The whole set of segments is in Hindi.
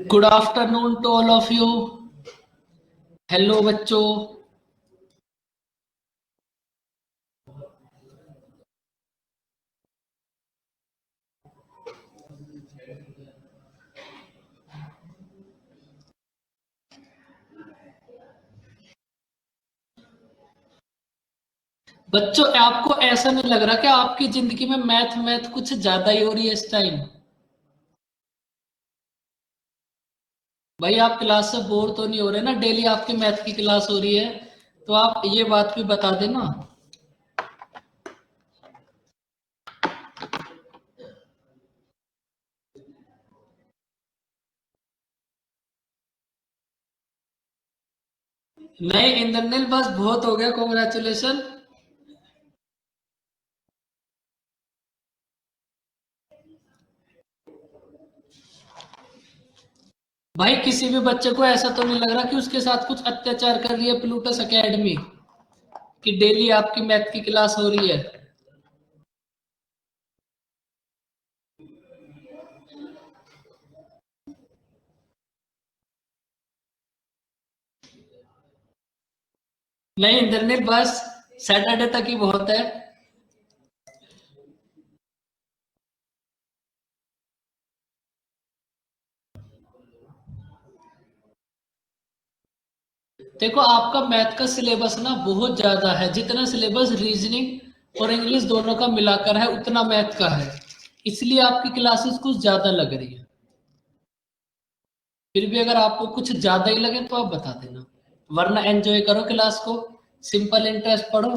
Good afternoon to all of you. Hello बच्चों। बच्चों आपको ऐसा नहीं लग रहा कि आपकी जिंदगी में मैथ मैथ कुछ ज्यादा ही हो रही है इस टाइम? भाई आप क्लास से बोर तो नहीं हो रहे ना? डेली आपकी मैथ की क्लास हो रही है, तो आप ये बात भी बता देना। नहीं इंद्रनील, बस बहुत हो गया, कॉन्ग्रेचुलेशन। भाई किसी भी बच्चे को ऐसा तो नहीं लग रहा कि उसके साथ कुछ अत्याचार कर रही है प्लूटस एकेडमी, कि डेली आपकी मैथ की क्लास हो रही है? नहीं इंद्रनील, बस सैटरडे तक ही बहुत है। देखो आपका मैथ का सिलेबस ना बहुत ज्यादा है, जितना सिलेबस रीजनिंग और इंग्लिश दोनों का मिलाकर है उतना मैथ का है, इसलिए आपकी क्लासेस कुछ ज्यादा लग रही है। फिर भी अगर आपको कुछ ज्यादा ही लगे तो आप बता देना, वरना एंजॉय करो क्लास को, सिंपल इंटरेस्ट पढ़ो।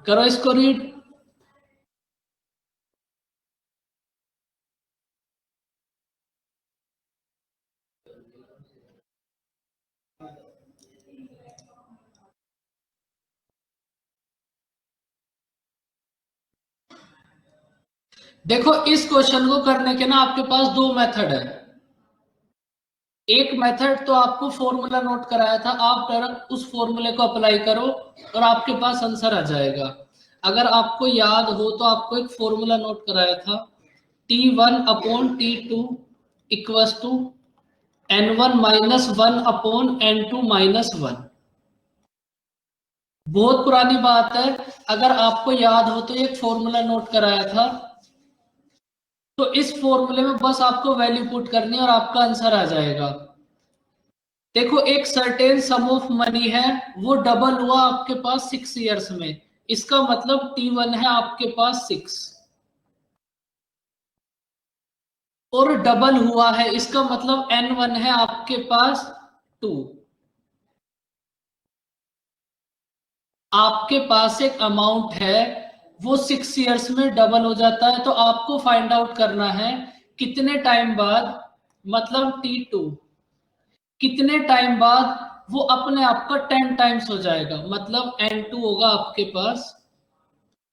करो इसको रीड। देखो इस क्वेश्चन को करने के ना आपके पास दो मेथड है। एक मेथड तो आपको फॉर्मूला नोट कराया था, आप डायरेक्ट उस फॉर्मूले को अप्लाई करो और आपके पास आंसर आ जाएगा। अगर आपको याद हो तो आपको एक फॉर्मूला नोट कराया था, T1/T2 इक्वल्स टू N1-1/N2-1। बहुत पुरानी बात है, अगर आपको याद हो तो एक फॉर्मूला नोट कराया था, तो इस फॉर्मूले में बस आपको वैल्यू पुट करनी है और आपका आंसर आ जाएगा। देखो एक सर्टेन सम ऑफ मनी है, वो डबल हुआ आपके पास 6 इयर्स में, इसका मतलब T1 है आपके पास 6, और डबल हुआ है इसका मतलब N1 है आपके पास 2। आपके पास एक अमाउंट है, वो 6 इयर्स में डबल हो जाता है, तो आपको फाइंड आउट करना है कितने टाइम बाद, मतलब T2 कितने टाइम बाद वो अपने आप का 10 टाइम्स हो जाएगा, मतलब N2 होगा आपके पास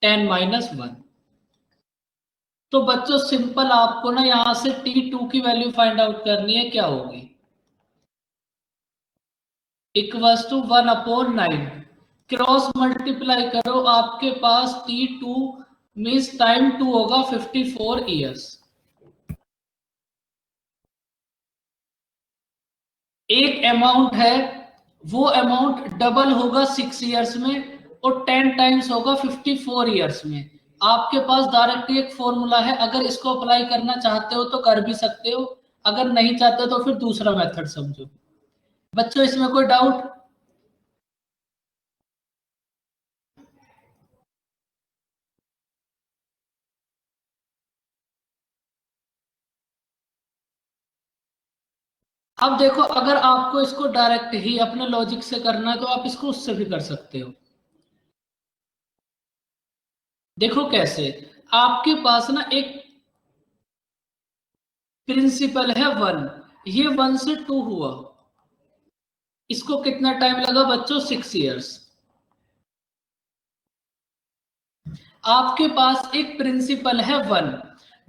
10-1। तो बच्चों सिंपल आपको ना यहां से T2 की वैल्यू फाइंड आउट करनी है, क्या होगी? इक्वल्स टू 1/9, क्रॉस मल्टीप्लाई करो, आपके पास T2 मीन्स टाइम 2 होगा 54 इयर्स। एक अमाउंट है, वो अमाउंट डबल होगा 6 इयर्स में और 10 टाइम्स होगा 54 इयर्स में। आपके पास डायरेक्ट एक फॉर्मूला है, अगर इसको अप्लाई करना चाहते हो तो कर भी सकते हो, अगर नहीं चाहते तो फिर दूसरा मेथड समझो। बच्चों इसमें कोई डाउट? अब देखो अगर आपको इसको डायरेक्ट ही अपने लॉजिक से करना है तो आप इसको उससे भी कर सकते हो। देखो कैसे, आपके पास ना एक प्रिंसिपल है 1, ये 1 से 2 हुआ, इसको कितना टाइम लगा बच्चों? 6 इयर्स। आपके पास एक प्रिंसिपल है 1,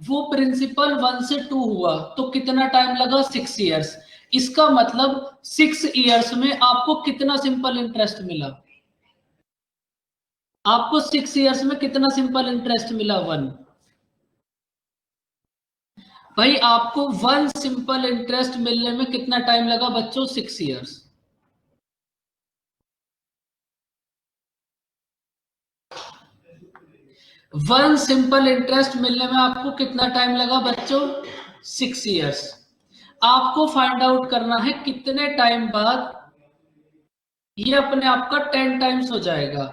वो प्रिंसिपल 1 से 2 हुआ, तो कितना टाइम लगा? 6 इयर्स। इसका मतलब 6 इयर्स में आपको कितना सिंपल इंटरेस्ट मिला? आपको 6 इयर्स में कितना सिंपल इंटरेस्ट मिला? 1। भाई आपको 1 सिंपल इंटरेस्ट मिलने में कितना टाइम लगा बच्चों? 6 इयर्स। वन सिंपल इंटरेस्ट मिलने में आपको कितना टाइम लगा बच्चों? 6 इयर्स। आपको फाइंड आउट करना है कितने टाइम बाद ये अपने आप का 10 टाइम्स हो जाएगा।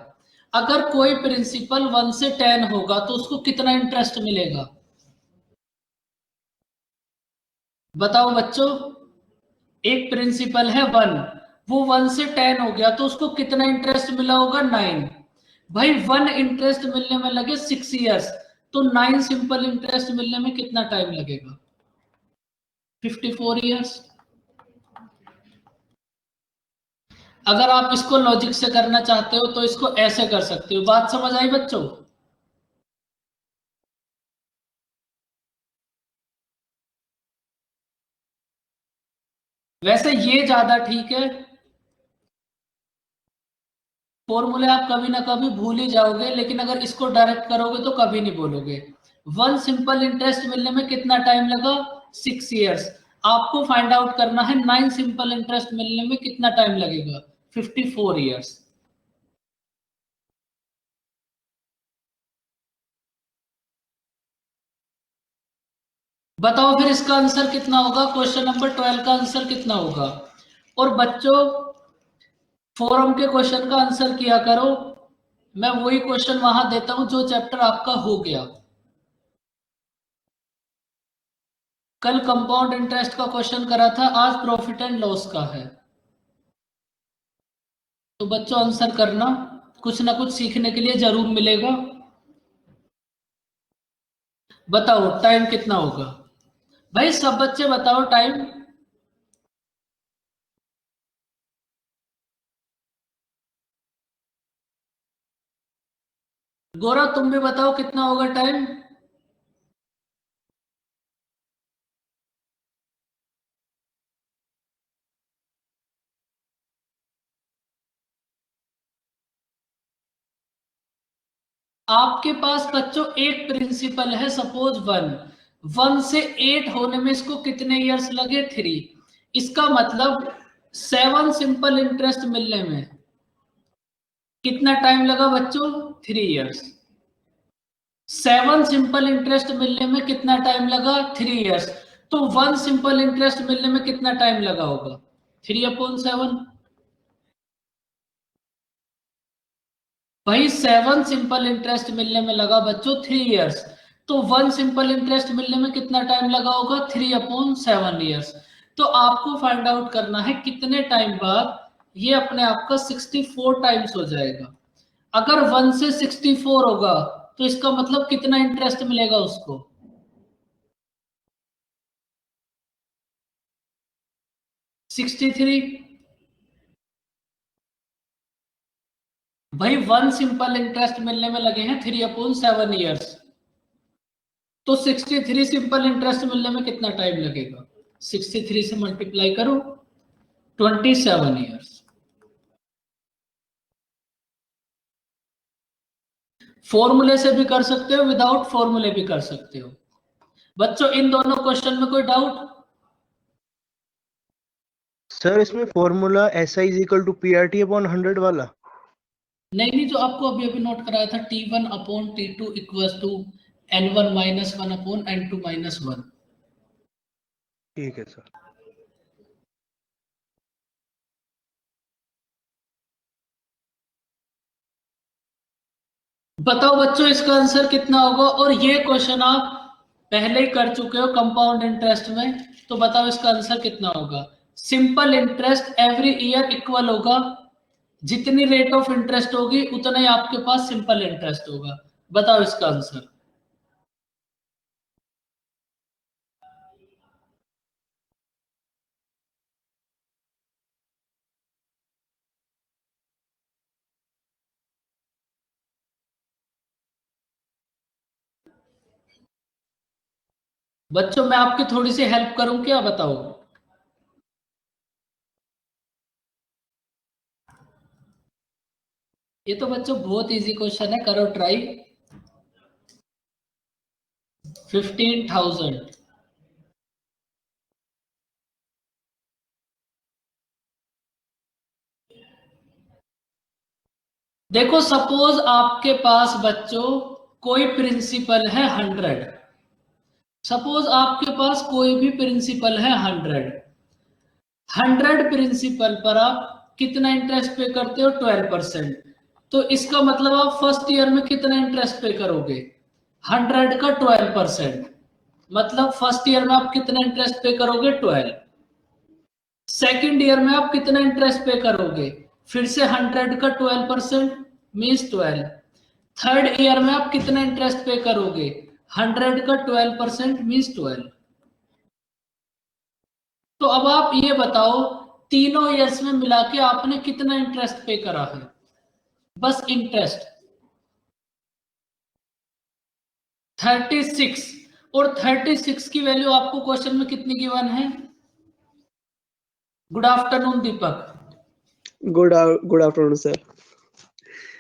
अगर कोई प्रिंसिपल 1 से 10 होगा तो उसको कितना इंटरेस्ट मिलेगा? बताओ बच्चों। एक प्रिंसिपल है 1, वो 1 से 10 हो गया तो उसको कितना इंटरेस्ट मिला होगा? 9। भाई 1 इंटरेस्ट मिलने में लगे 6 इयर्स, तो 9 सिंपल इंटरेस्ट मिलने में कितना टाइम लगेगा? 54 इयर्स। अगर आप इसको लॉजिक से करना चाहते हो तो इसको ऐसे कर सकते हो। बात समझ आई बच्चों? वैसे ये ज्यादा ठीक है। फॉर्मूले आप कभी ना कभी भूल ही जाओगे, लेकिन अगर इसको डायरेक्ट करोगे तो कभी नहीं बोलोगे। 1 सिंपल इंटरेस्ट मिलने में कितना टाइम लगा? 6 इयर्स। आपको फाइंड आउट करना है 9 सिंपल इंटरेस्ट मिलने में कितना टाइम लगेगा? 54 इयर्स। बताओ फिर इसका आंसर कितना होगा? क्वेश्चन नंबर 12 का आंसर कितना होगा? और बच्चों, फोरम के क्वेश्चन का आंसर किया करो। मैं वही क्वेश्चन वहां देता हूं जो चैप्टर आपका हो गया। कल कंपाउंड इंटरेस्ट का क्वेश्चन करा था, आज प्रॉफिट एंड लॉस का है। तो बच्चों आंसर करना, कुछ ना कुछ सीखने के लिए जरूर मिलेगा। बताओ टाइम कितना होगा? भाई सब बच्चे बताओ टाइम। गौरव तुम भी बताओ कितना होगा टाइम? आपके पास बच्चों एक प्रिंसिपल है, सपोज 1। 1 से 8 होने में इसको कितने इयर्स लगे? 3। इसका मतलब 7 सिंपल इंटरेस्ट मिलने में कितना टाइम लगा बच्चों? 3 इयर्स। 7 सिंपल इंटरेस्ट मिलने में कितना टाइम लगा? 3 इयर्स। तो 1 सिंपल इंटरेस्ट मिलने में कितना टाइम लगा होगा? 3/7। भाई 7 सिंपल इंटरेस्ट मिलने में लगा बच्चों 3 इयर्स, तो 1 सिंपल इंटरेस्ट मिलने में कितना टाइम लगा होगा? 3/7 इयर्स। तो आपको फाइंड आउट करना है कितने टाइम बाद ये अपने आप का 64 टाइम्स हो जाएगा। अगर 1 से 64 होगा तो इसका मतलब कितना इंटरेस्ट मिलेगा उसको? 63। भाई 1 सिंपल इंटरेस्ट मिलने में लगे हैं 3/7 इयर्स, तो 63 सिंपल इंटरेस्ट मिलने में कितना टाइम लगेगा? 63 से मल्टीप्लाई करो, 27 इयर्स। फॉर्मूले से भी कर सकते हो, विदाउट फॉर्मूले भी कर सकते हो। बच्चों इन दोनों क्वेश्चन में कोई डाउट? सर इसमें formula SI is equal to PRT upon 100 वाला? नहीं नहीं, जो आपको अभी अभी नोट कराया था, T1/T2 equal to N1 - 1/N2 - 1। ठीक है सर। बताओ बच्चों इसका आंसर कितना होगा? और ये क्वेश्चन आप पहले ही कर चुके हो कंपाउंड इंटरेस्ट में, तो बताओ इसका आंसर कितना होगा? Simple interest every year equal होगा, जितनी रेट ऑफ इंटरेस्ट होगी उतना ही आपके पास सिंपल इंटरेस्ट होगा। बताओ इसका आंसर। बच्चों मैं आपकी थोड़ी सी हेल्प करूं क्या? बताओ। ये तो बच्चों बहुत इजी क्वेश्चन है, करो ट्राई। 15,000। देखो सपोज आपके पास बच्चों कोई प्रिंसिपल है 100। सपोज आपके पास कोई भी प्रिंसिपल है 100 प्रिंसिपल पर आप कितना इंटरेस्ट पे करते हो? 12%। तो इसका मतलब आप फर्स्ट ईयर में कितना इंटरेस्ट पे करोगे? 100 का 12%, मतलब फर्स्ट ईयर में आप कितना इंटरेस्ट पे करोगे? 12। सेकेंड ईयर में आप कितना इंटरेस्ट पे करोगे? फिर से 100 का 12% मीन्स 12। थर्ड ईयर में आप कितना इंटरेस्ट पे करोगे? 100 का 12% मीन्स 12। तो अब आप ये बताओ, तीनों ईयर्स में मिला के आपने कितना इंटरेस्ट पे करा है? बस इंटरेस्ट 36। और 36 की वैल्यू आपको क्वेश्चन में कितनी गिवन है? Good afternoon Deepak. Good afternoon sir.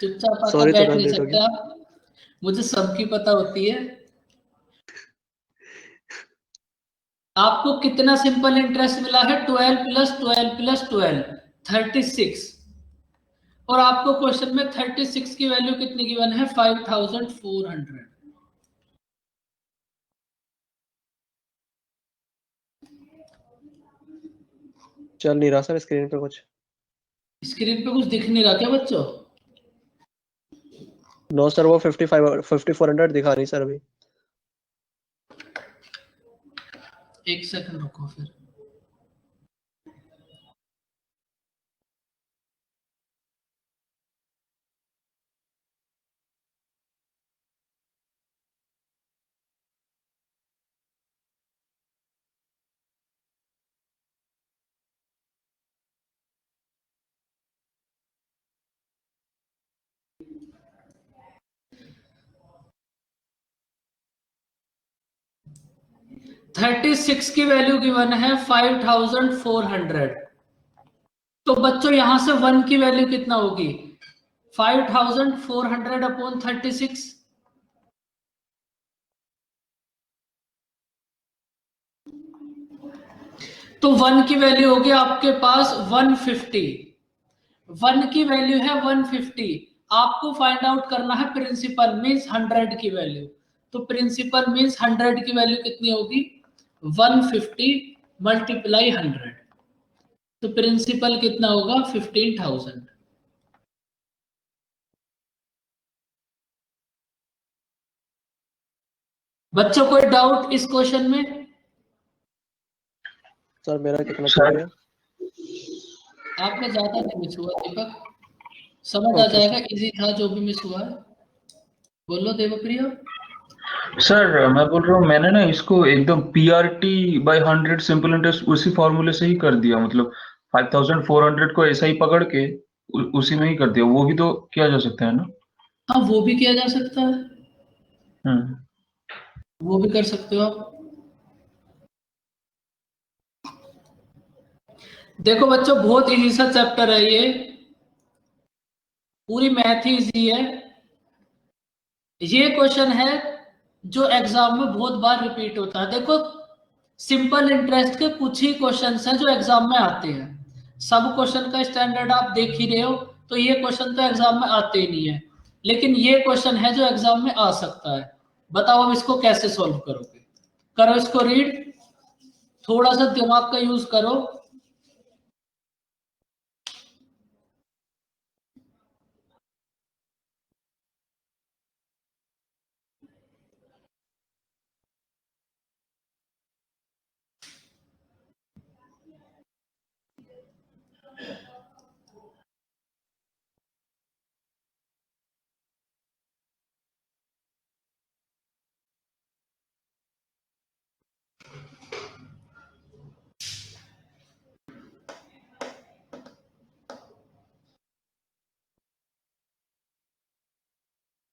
चुपचाप आके सॉरी बैठ थोड़ा नहीं लेट हो सकते गया। आप? मुझे सबकी पता होती है। आपको कितना सिंपल इंटरेस्ट मिला है? 12 प्लस 12 प्लस 12, 36। और आपको क्वेश्चन में 36 की वैल्यू कितनी गिवन है? 5,400। चल नहीं रहा सर स्क्रीन पे कुछ। स्क्रीन पे कुछ दिख नहीं रहा क्या बच्चों? नो सर, वो 5400 दिखा नहीं सर अभी। एक सेकंड रुको फिर। थर्टी सिक्स की वैल्यू गिवन है 5,400। तो बच्चों यहां से 1 की वैल्यू कितना होगी? 5,400 अपॉन 36। तो 1 की वैल्यू होगी आपके पास 150। 1 की वैल्यू है 150। आपको फाइंड आउट करना है प्रिंसिपल मींस 100 की वैल्यू। तो प्रिंसिपल मींस 100 की वैल्यू कितनी होगी? 150 मल्टीप्लाई 100। तो प्रिंसिपल कितना होगा? 15,000। बच्चों कोई डाउट इस क्वेश्चन में? सर मेरा कितना छूट गया? आप में ज्यादा नहीं मिस हुआ दीपक, समझ आ ओके जाएगा। सर। इजी था जो भी मिस हुआ है। बोलो देवप्रिया। सर मैं बोल रहा हूँ, मैंने ना इसको एकदम पीआरटी बाय 100 सिंपल इंटरेस्ट उसी फॉर्मूले से ही कर दिया। मतलब 5,400 को ऐसा ही पकड़ के उसी में ही कर दिया। वो भी तो किया जा सकता है ना? हाँ वो भी किया जा सकता है, हम्म। वो भी कर सकते हो आप। देखो बच्चों बहुत इजी सा चैप्टर है ये, पूरी मैथ ही इजी है। ये क्वेश्चन है जो एग्जाम में बहुत बार रिपीट होता है। देखो सिंपल इंटरेस्ट के कुछ ही क्वेश्चंस हैं जो एग्जाम में आते हैं। सब क्वेश्चन का स्टैंडर्ड आप देख ही रहे हो, तो ये क्वेश्चन तो एग्जाम में आते ही नहीं है। लेकिन ये क्वेश्चन है जो एग्जाम में आ सकता है। बताओ अब इसको कैसे सॉल्व करोगे? करो इसको रीड, थोड़ा सा दिमाग का यूज करो।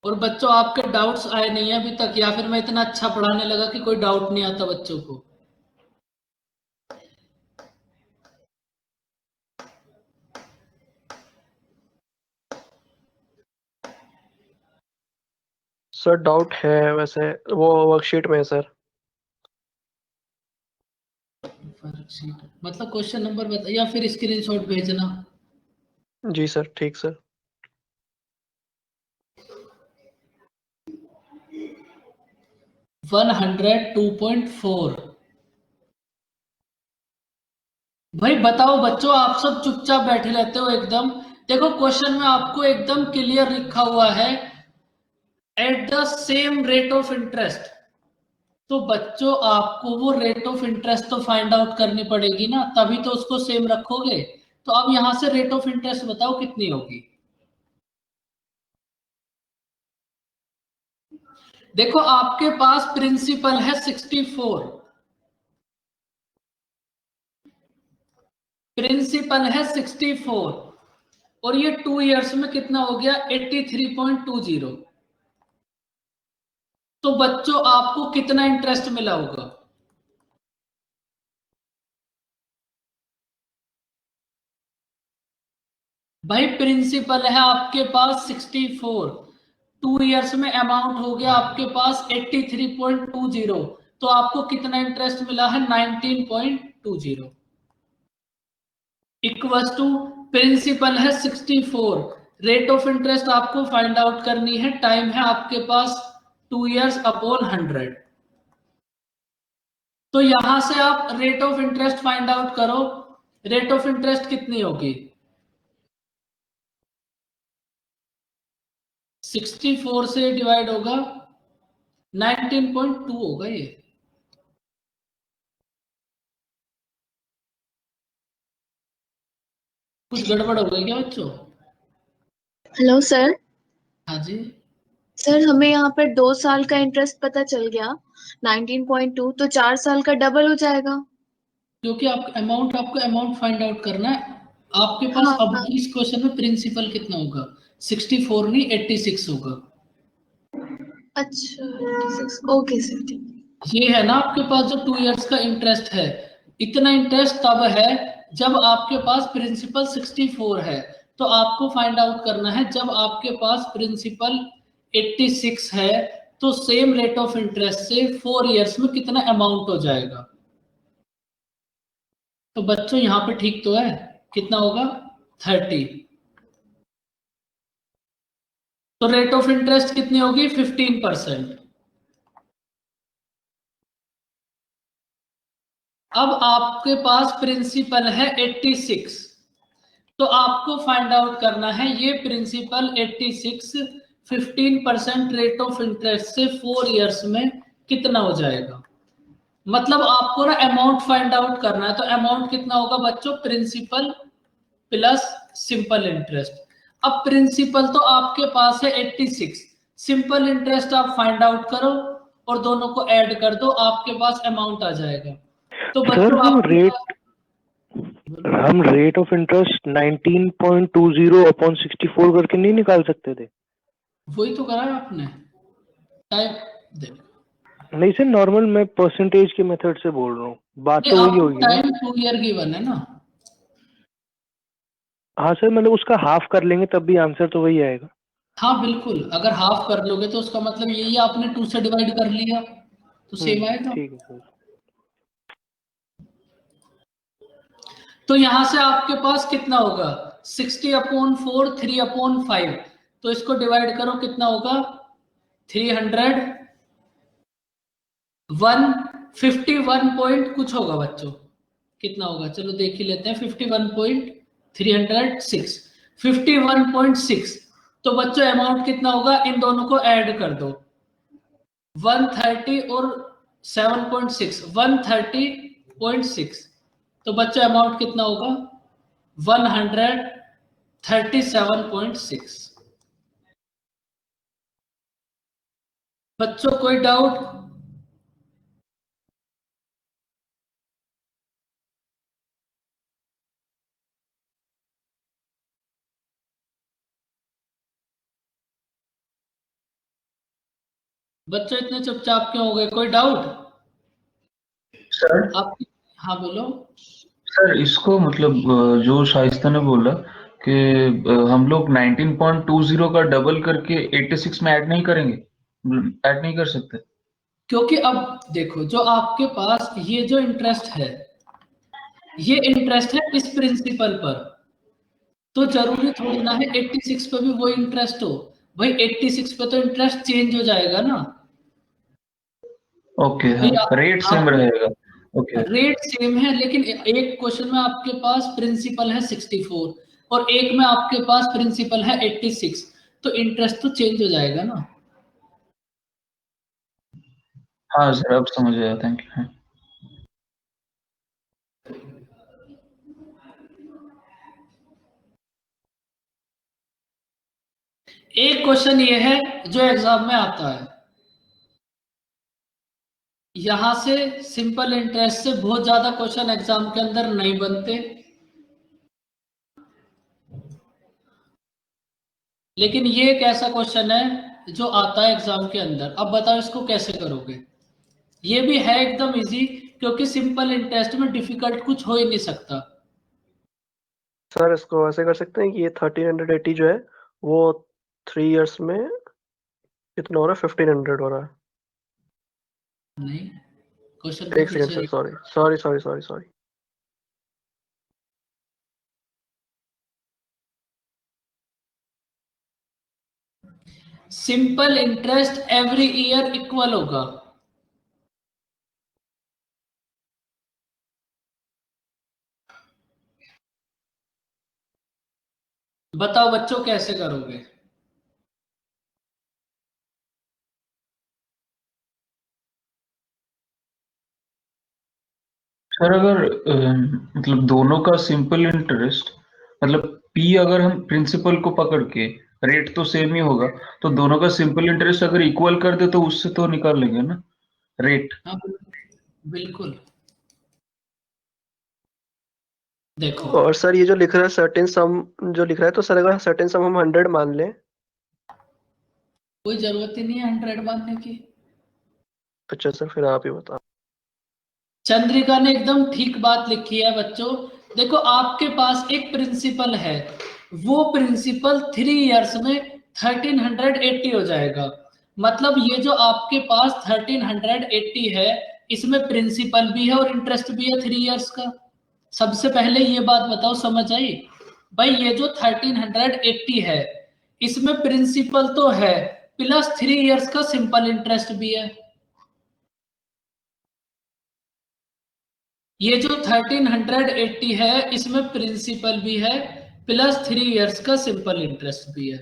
और बच्चों आपके डाउट्स आए नहीं है अभी तक, या फिर मैं इतना अच्छा पढ़ाने लगा कि कोई डाउट नहीं आता बच्चों को? सर डाउट है वैसे, वो वर्कशीट में है सर। वर्कशीट मतलब क्वेश्चन नंबर बता या फिर स्क्रीनशॉट भेजना। जी सर, ठीक सर। वन 102.4। भाई बताओ बच्चों, आप सब चुपचाप बैठे रहते हो एकदम। देखो क्वेश्चन में आपको एकदम क्लियर लिखा हुआ है at the same rate of interest. तो बच्चों आपको वो रेट ऑफ इंटरेस्ट तो फाइंड आउट करनी पड़ेगी ना, तभी तो उसको सेम रखोगे। तो अब यहां से रेट ऑफ इंटरेस्ट बताओ कितनी होगी। देखो आपके पास प्रिंसिपल है 64, प्रिंसिपल है 64 और ये 2 इयर्स में कितना हो गया 83.20। तो बच्चों आपको कितना इंटरेस्ट मिला होगा। भाई प्रिंसिपल है आपके पास 64, 2 इयर्स में अमाउंट हो गया आपके पास 83.20। तो आपको कितना इंटरेस्ट मिला है 19.20 इक्वल्स टू प्रिंसिपल है 64, रेट ऑफ इंटरेस्ट आपको फाइंड आउट करनी है, टाइम है आपके पास 2 इयर्स अपॉन 100। तो यहां से आप rate of interest find out करो, रेट ऑफ इंटरेस्ट कितनी होगी 64 से डिवाइड होगा 19.2 होगा ये। कुछ गड़बड़ हो गई क्या बच्चों। Hello sir. हाँ जी। सर हमें यहाँ पर 2 साल का इंटरेस्ट पता चल गया 19.2, तो 4 साल का डबल हो जाएगा। क्योंकि आपको अमाउंट फाइंड आउट करना है। आपके पास हाँ, अब हाँ। इस क्वेश्चन में प्रिंसिपल कितना होगा 64 नहीं 86 होगा। अच्छा 86, ओके सर ठीक। ये है ना आपके पास जो 2 इयर्स का इंटरेस्ट है, इतना इंटरेस्ट तब है जब आपके पास प्रिंसिपल 64 है। तो आपको फाइंड आउट करना है जब आपके पास प्रिंसिपल 86 है तो सेम रेट ऑफ इंटरेस्ट से 4 इयर्स में कितना अमाउंट हो जाएगा। तो बच्चों यहां पे ठीक तो है, कितना होगा 30। तो रेट ऑफ इंटरेस्ट कितनी होगी 15%। अब आपके पास प्रिंसिपल है 86, तो आपको फाइंड आउट करना है ये प्रिंसिपल 86 15% रेट ऑफ इंटरेस्ट से 4 इयर्स में कितना हो जाएगा। मतलब आपको ना अमाउंट फाइंड आउट करना है, तो अमाउंट कितना होगा बच्चों प्रिंसिपल प्लस सिंपल इंटरेस्ट। अब प्रिंसिपल तो आपके पास है 86, सिंपल इंटरेस्ट आप फाइंड आउट करो और दोनों को ऐड कर दो, आपके पास अमाउंट आ जाएगा। तो सर बच्चों हम रेट ऑफ इंटरेस्ट 19.20 अपॉन 64 करके नहीं निकाल सकते थे। वही तो करा है आपने। टाइम दे नहीं सर, नॉर्मल मैं परसेंटेज के मेथड से बोल रहा हूँ, बात तो वही होगी ना। टाइम 2 ईयर गिवन है ना। हाँ सर, मतलब उसका हाफ कर लेंगे तब भी आंसर तो वही आएगा। हाँ बिल्कुल, अगर हाफ कर लोगे तो उसका मतलब यही आपने 2 से डिवाइड कर लिया तो सेम आएगा। ठीक है सर। तो यहां से आपके पास कितना होगा 60/4 3/5। तो इसको डिवाइड करो कितना होगा 300 151 पॉइंट कुछ होगा बच्चों, कितना होगा चलो देख ही लेते हैं 51.306 51.6। तो बच्चों अमाउंट कितना होगा, इन दोनों को ऐड कर दो 130 और 7.6 130.6। तो बच्चों अमाउंट कितना होगा 137.6। बच्चों कोई डाउट। बच्चों इतने चुपचाप क्यों हो गए, कोई डाउट सर आप। हाँ बोलो। सर इसको मतलब जो शाइस्ता ने बोला कि हम लोग 19.20 का डबल करके 86 में ऐड नहीं करेंगे। ऐड नहीं कर सकते? क्योंकि अब देखो, जो आपके पास ये जो इंटरेस्ट है, ये इंटरेस्ट है इस प्रिंसिपल पर, तो जरूरी थोड़ी ना है 86 पे भी वो इंटरेस्ट हो। भाई 86 पे तो इंटरेस्ट चेंज हो जाएगा ना। ओके, हाँ, भाई रेट सेम आप रहेगा। ओके। रेट सेम है, लेकिन एक क्वेश्चन में आपके पास प्रिंसिपल है 64 और एक में आपके पास प्रिंसिपल है 86, तो इंटरेस्ट तो चेंज हो जाएगा ना। हाँ सर, अब समझ आया, थैंक यू। एक क्वेश्चन ये है जो एग्जाम में आता है, यहां से सिंपल इंटरेस्ट से बहुत ज्यादा क्वेश्चन एग्जाम के अंदर नहीं बनते, लेकिन ये एक ऐसा क्वेश्चन है जो आता है एग्जाम के अंदर। अब बताओ इसको कैसे करोगे। ये भी है एकदम इजी, क्योंकि सिंपल इंटरेस्ट में डिफिकल्ट कुछ हो ही नहीं सकता। सर इसको ऐसे कर सकते हैं कि ये 1380 जो है वो 3 इयर्स में कितना हो रहा है, 1500 हो रहा है। नहीं, क्वेश्चन को एक फिर सेकंड से sir, sorry. Simple interest every year equal होगा। बताओ बच्चों कैसे करोगे। सर अगर मतलब दोनों का सिंपल इंटरेस्ट, मतलब पी अगर हम प्रिंसिपल को पकड़ के, रेट तो सेम ही होगा, तो दोनों का सिंपल इंटरेस्ट अगर इक्वल कर दे तो उससे तो निकाल लेंगे ना रेट। हाँ बिल्कुल। देखो और सर ये जो लिख रहा है सर्टेन सम जो लिख रहा है, तो सर अगर सर्टेन सम हम 100 मान लें। कोई जरूरत ही नहीं है 100 मानने की। अच्छा सर, फिर आप ही बताओ। चंद्रिका ने एकदम ठीक बात लिखी है बच्चों। देखो आपके पास एक प्रिंसिपल है, वो प्रिंसिपल 3 इयर्स में 1380 हो जाएगा। मतलब ये जो आपके पास 1380 है, इसमें प्रिंसिपल भी है और इंटरेस्ट भी है 3 इयर्स का। सबसे पहले ये बात बताओ, समझ आई। भाई ये जो 1380 है, इसमें प्रिंसिपल तो है, प्लस 3 इयर्स का सिंपल इंटरेस्ट भी है। ये जो 1380 है, इसमें प्रिंसिपल भी है, प्लस 3 इयर्स का सिंपल इंटरेस्ट भी है।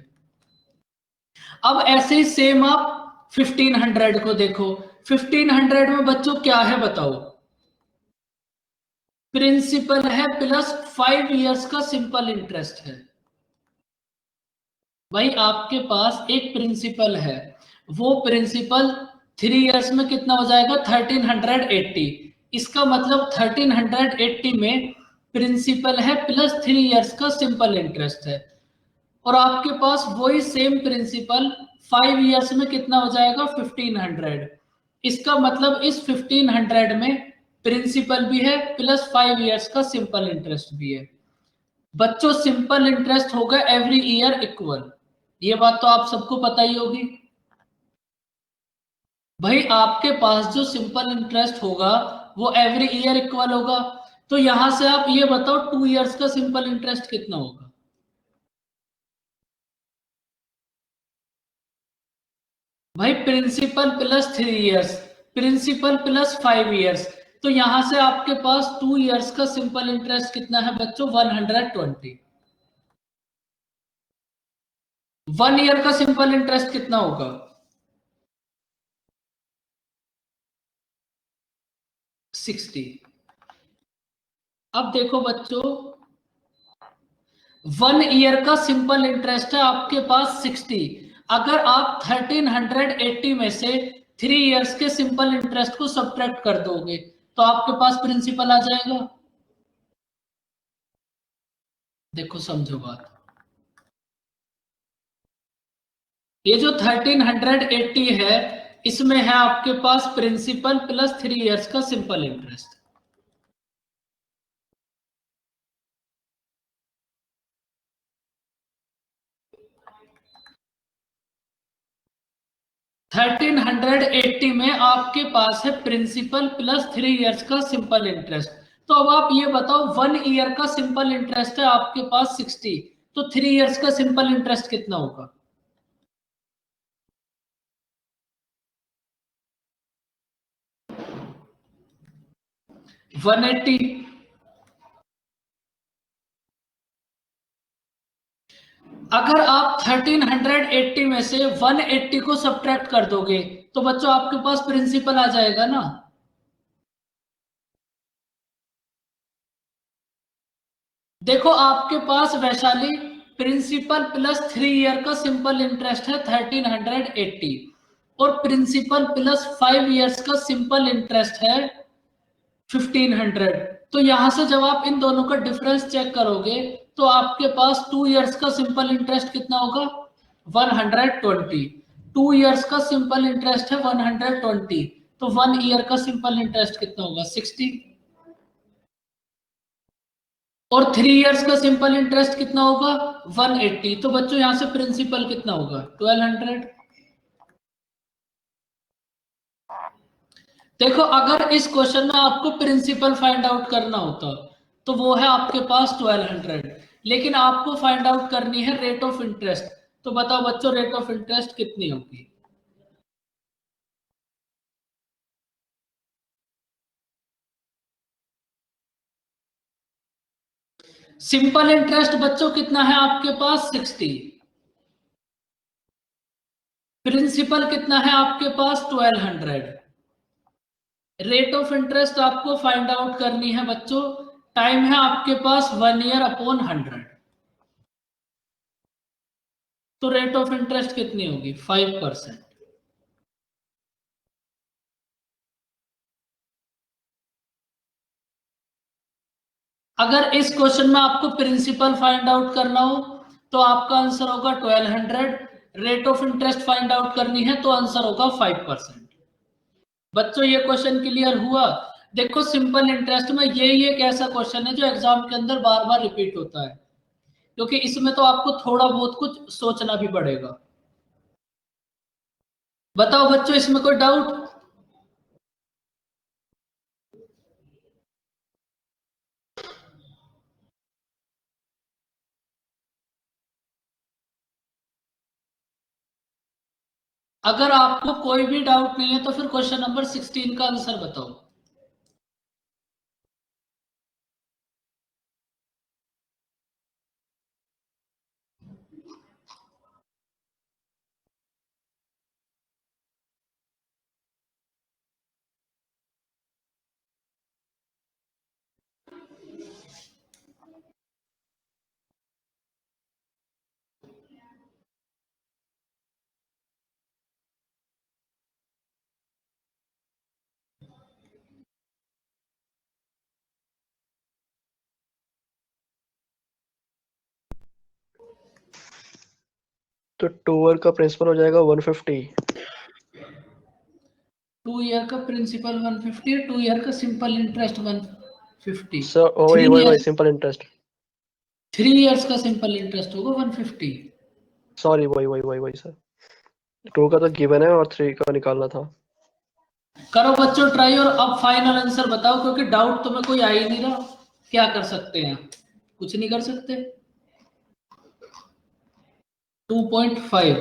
अब ऐसे ही सेम आप 1500 को देखो। 1500 में बच्चों क्या है बताओ। प्रिंसिपल है प्लस 5 इयर्स का सिंपल इंटरेस्ट है। भाई आपके पास एक प्रिंसिपल है, वो प्रिंसिपल 3 इयर्स में कितना हो जाएगा, 1380। इसका मतलब 1380 में प्रिंसिपल है प्लस 3 इयर्स का सिंपल इंटरेस्ट है। और आपके पास वही सेम प्रिंसिपल 5 इयर्स में कितना हो जाएगा, 1500। इसका मतलब इस 1500 में प्रिंसिपल भी है प्लस 5 इयर्स का सिंपल इंटरेस्ट भी है। बच्चों सिंपल इंटरेस्ट होगा एवरी ईयर इक्वल, ये बात तो आप सबको पता ही होगी। भाई आपके पास जो सिंपल इंटरेस्ट होगा वो एवरी ईयर इक्वल होगा। तो यहां से आप ये बताओ 2 इयर्स का सिंपल इंटरेस्ट कितना होगा। भाई principal plus 3 years, principal plus 5 years, तो यहां से आपके पास 2 इयर्स का सिंपल इंटरेस्ट कितना है बच्चों, 120। 1 ईयर का सिंपल इंटरेस्ट कितना होगा, 60। अब देखो बच्चों, 1 ईयर का सिंपल इंटरेस्ट है आपके पास 60। अगर आप 1380 में से 3 इयर्स के सिंपल इंटरेस्ट को सब्ट्रैक्ट कर दोगे, तो आपके पास प्रिंसिपल आ जाएगा। देखो समझो बात, ये जो 1380 है, इसमें है आपके पास प्रिंसिपल प्लस 3 इयर्स का सिंपल इंटरेस्ट। 1380 में आपके पास है प्रिंसिपल प्लस 3 इयर्स का सिंपल इंटरेस्ट। तो अब आप ये बताओ 1 ईयर का सिंपल इंटरेस्ट है आपके पास 60, तो 3 इयर्स का सिंपल इंटरेस्ट कितना होगा? $180। अगर आप 1380 में से 180 को सब्ट्रैक्ट कर दोगे तो बच्चों आपके पास प्रिंसिपल आ जाएगा ना। देखो आपके पास वैशाली प्रिंसिपल प्लस 3 ईयर का सिंपल इंटरेस्ट है 1380 और प्रिंसिपल प्लस 5 इयर्स का सिंपल इंटरेस्ट है 1500। तो यहां से जब आप इन दोनों का डिफरेंस चेक करोगे तो आपके पास 2 इयर्स का सिंपल इंटरेस्ट कितना होगा? 120। 2 इयर्स का सिंपल इंटरेस्ट है 120, तो 1 ईयर का सिंपल इंटरेस्ट कितना होगा? 60। और 3 इयर्स का सिंपल इंटरेस्ट कितना होगा? 180। तो बच्चों यहां से प्रिंसिपल कितना होगा? 1200। देखो अगर इस क्वेश्चन में आपको प्रिंसिपल फाइंड आउट करना होता तो वो है आपके पास 1200, लेकिन आपको फाइंड आउट करनी है रेट ऑफ इंटरेस्ट। तो बताओ बच्चों रेट ऑफ इंटरेस्ट कितनी होगी? सिंपल इंटरेस्ट बच्चों कितना है आपके पास? 60। प्रिंसिपल कितना है आपके पास? 1200। रेट ऑफ इंटरेस्ट आपको फाइंड आउट करनी है बच्चों, टाइम है आपके पास 1 ईयर अपॉन 100। तो रेट ऑफ इंटरेस्ट कितनी होगी? 5%। अगर इस क्वेश्चन में आपको प्रिंसिपल फाइंड आउट करना हो तो आपका आंसर होगा 1200। Rate of interest find out करनी है तो आंसर होगा 5%। बच्चों ये क्वेश्चन क्लियर हुआ? देखो सिंपल इंटरेस्ट में यही एक ऐसा क्वेश्चन है जो एग्जाम के अंदर बार बार रिपीट होता है, क्योंकि इसमें तो आपको थोड़ा बहुत कुछ सोचना भी पड़ेगा। बताओ बच्चों इसमें कोई डाउट? अगर आपको कोई भी डाउट नहीं है तो फिर क्वेश्चन नंबर 16 का आंसर बताओ। तो 2 ईयर का प्रिंसिपल हो जाएगा 150। 2 ईयर का प्रिंसिपल 150, 2 ईयर का सिंपल इंटरेस्ट 150। सर वही सिंपल इंटरेस्ट। 3 इयर्स का सिंपल इंटरेस्ट होगा 150। सॉरी वही सर, 2 का तो गिवन है और 3 का निकालना था। करो बच्चों ट्राई और अब फाइनल आंसर बताओ, क्योंकि डाउट तुम्हें कोई आ ही नहीं रहा। क्या कर सकते हैं? कुछ नहीं कर सकते। 2.5।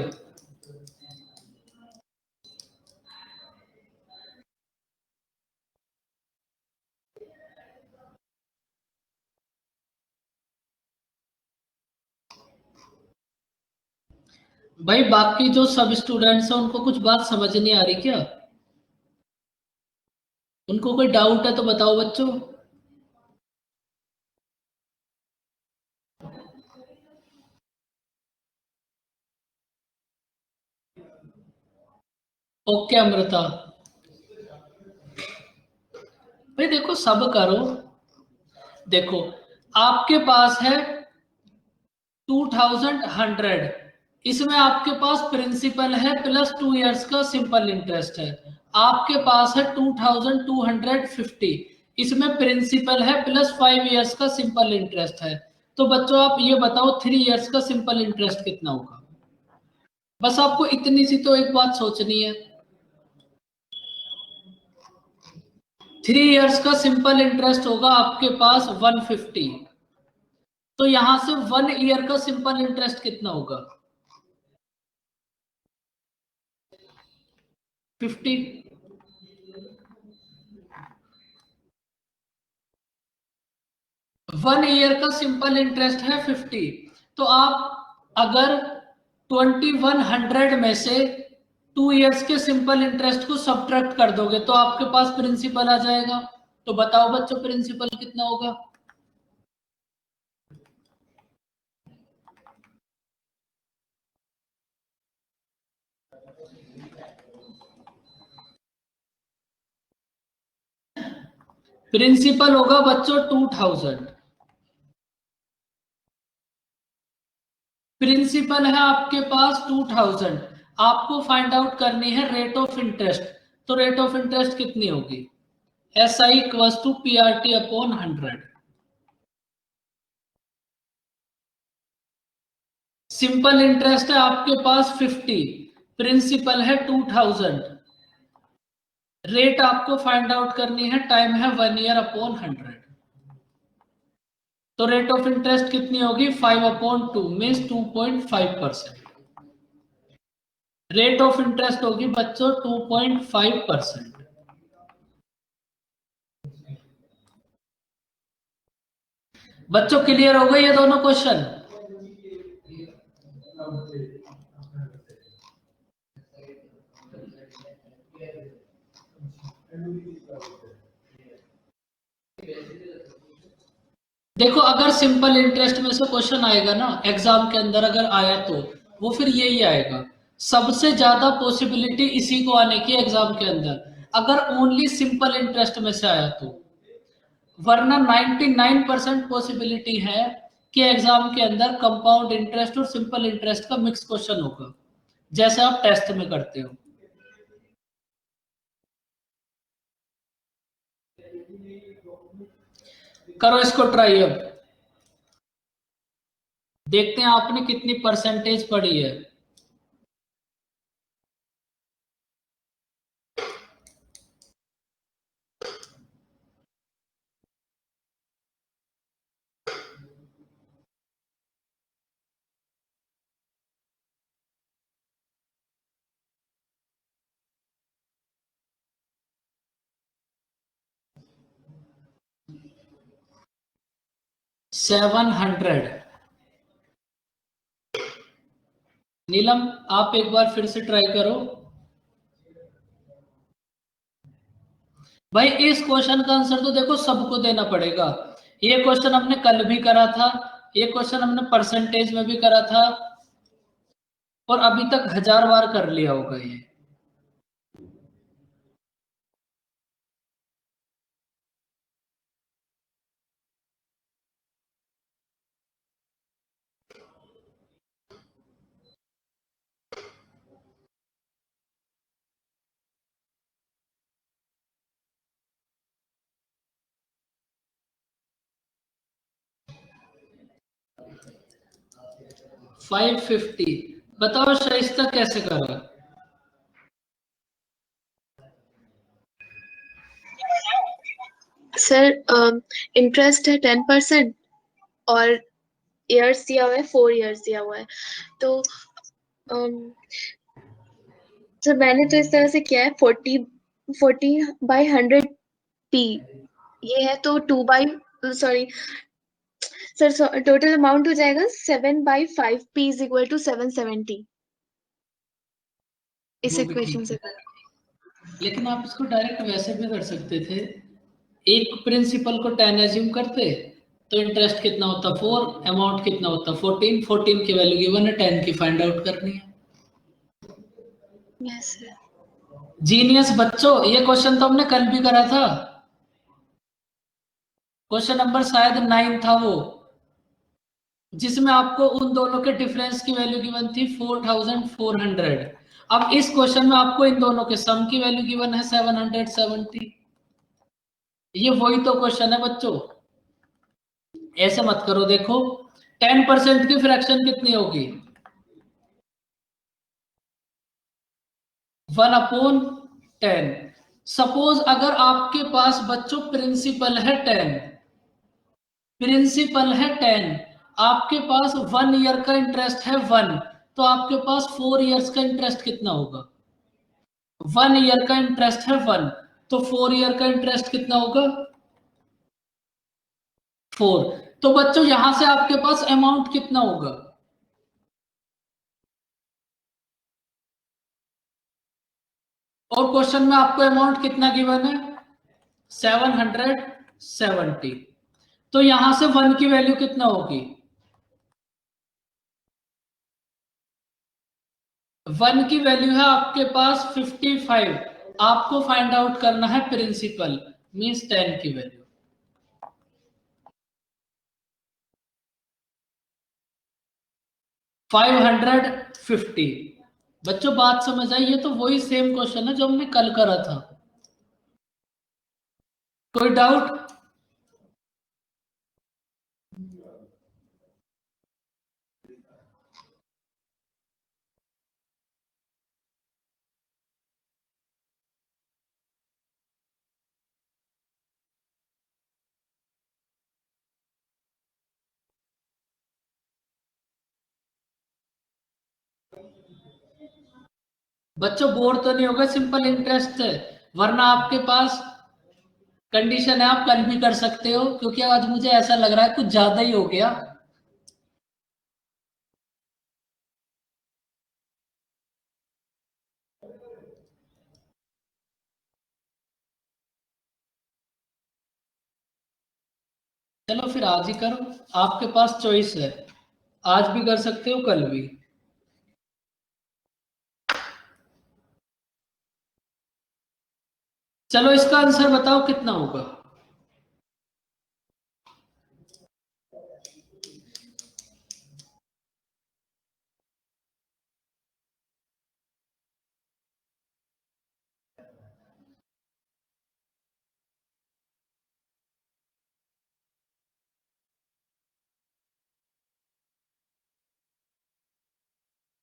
भाई बाकी जो सब स्टूडेंट्स हैं उनको कुछ बात समझ नहीं आ रही क्या? उनको कोई डाउट है तो बताओ बच्चों। ओके अमृता। भाई देखो सब करो। देखो आपके पास है 2100, इसमें आपके पास प्रिंसिपल है प्लस 2 इयर्स का सिंपल इंटरेस्ट है। आपके पास है 2250, इसमें प्रिंसिपल है प्लस 5 इयर्स का सिंपल इंटरेस्ट है। तो बच्चों आप ये बताओ 3 इयर्स का सिंपल इंटरेस्ट कितना होगा? बस आपको इतनी सी तो एक बात सोचनी है, 3 इयर्स का सिंपल इंटरेस्ट होगा आपके पास 150, तो यहां से 1 ईयर का सिंपल इंटरेस्ट कितना होगा? 50। 1 ईयर का सिंपल इंटरेस्ट है 50, तो आप अगर 2100 में से 2 इयर्स के सिंपल इंटरेस्ट को सब्ट्रैक्ट कर दोगे तो आपके पास प्रिंसिपल आ जाएगा। तो बताओ बच्चों प्रिंसिपल कितना होगा? प्रिंसिपल होगा बच्चों 2000। प्रिंसिपल है आपके पास 2000, आपको फाइंड आउट करनी है रेट ऑफ इंटरेस्ट। तो रेट ऑफ इंटरेस्ट कितनी होगी? SI equals to PRT upon 100। Simple interest है आपके पास 50, प्रिंसिपल है 2000, रेट आपको फाइंड आउट करनी है, टाइम है 1 ईयर अपॉन 100। तो रेट ऑफ इंटरेस्ट कितनी होगी? 5/2 मीन्स 2.5%। रेट ऑफ इंटरेस्ट होगी बच्चों 2.5%। बच्चों क्लियर हो गए ये दोनों क्वेश्चन? देखो अगर सिंपल इंटरेस्ट में से क्वेश्चन आएगा ना एग्जाम के अंदर, अगर आया तो वो फिर यही आएगा। सबसे ज्यादा पॉसिबिलिटी इसी को आने की एग्जाम के अंदर, अगर ओनली सिंपल इंटरेस्ट में से आया तो। वरना 99% पॉसिबिलिटी है कि एग्जाम के अंदर कंपाउंड इंटरेस्ट और सिंपल इंटरेस्ट का मिक्स क्वेश्चन होगा, जैसे आप टेस्ट में करते हो। करो इसको ट्राई, अब देखते हैं आपने कितनी परसेंटेज पढ़ी है। सेवन 700। नीलम आप एक बार फिर से ट्राई करो। भाई इस क्वेश्चन का आंसर तो देखो सबको देना पड़ेगा। ये क्वेश्चन हमने कल भी करा था, ये क्वेश्चन हमने परसेंटेज में भी करा था, और अभी तक 1000 बार कर लिया होगा ये। $550। बताओ शाइस्ता कैसे करा? सर इंटरेस्ट है 10% और इयर्स दिया हुआ है 4 इयर्स दिया हुआ है। तो सर मैंने तो इस तरह से किया है 40/100p ये है, तो 2 सॉरी सर टोटल अमाउंट हो जाएगा 7/5p इज इक्वल टू 770 इस वो भी इक्वेशन ठीक से। है, लेकिन आप इसको डायरेक्ट वैसे भी कर सकते थे। एक प्रिंसिपल को 10 एज्यूम करते तो इंटरेस्ट कितना होता 4, अमाउंट कितना होता 14, 14 की वैल्यू गिवन है, 10 की फाइंड आउट करनी है। Yes sir. जीनियस बच्चों, ये क्वेश्चन तो हमने कल भी करा था। क्वेश्चन नंबर शायद 9 था वो, जिसमें आपको उन दोनों के डिफरेंस की वैल्यू गिवन थी 4400। अब इस क्वेश्चन में आपको इन दोनों के सम की वैल्यू गिवन है 770। ये वही तो क्वेश्चन है बच्चों, ऐसे मत करो। देखो 10% की फ्रैक्शन कितनी होगी? 1/10। सपोज अगर आपके पास बच्चों प्रिंसिपल है 10, प्रिंसिपल है 10, आपके पास 1 ईयर का इंटरेस्ट है 1, तो आपके पास 4 ईयर्स का इंटरेस्ट कितना होगा? 1 ईयर का इंटरेस्ट है 1, तो 4 ईयर का इंटरेस्ट कितना होगा? 4। तो बच्चों यहां से आपके पास अमाउंट कितना होगा? और क्वेश्चन में आपको अमाउंट कितना गिवन है? 770। तो यहां से 1 की वैल्यू कितना होगी? 1 की वैल्यू है आपके पास 55। आपको फाइंड आउट करना है प्रिंसिपल, मींस 10 की वैल्यू। $550। बच्चों बात समझ आई? ये तो वही सेम क्वेश्चन है जो हमने कल करा था। कोई डाउट? बच्चों बोर तो नहीं होगा? सिंपल इंटरेस्ट है, वरना आपके पास कंडीशन है आप कल भी कर सकते हो, क्योंकि आज मुझे ऐसा लग रहा है कुछ ज्यादा ही हो गया। चलो फिर आज ही करो, आपके पास चॉइस है, आज भी कर सकते हो कल भी। चलो इसका आंसर बताओ कितना होगा?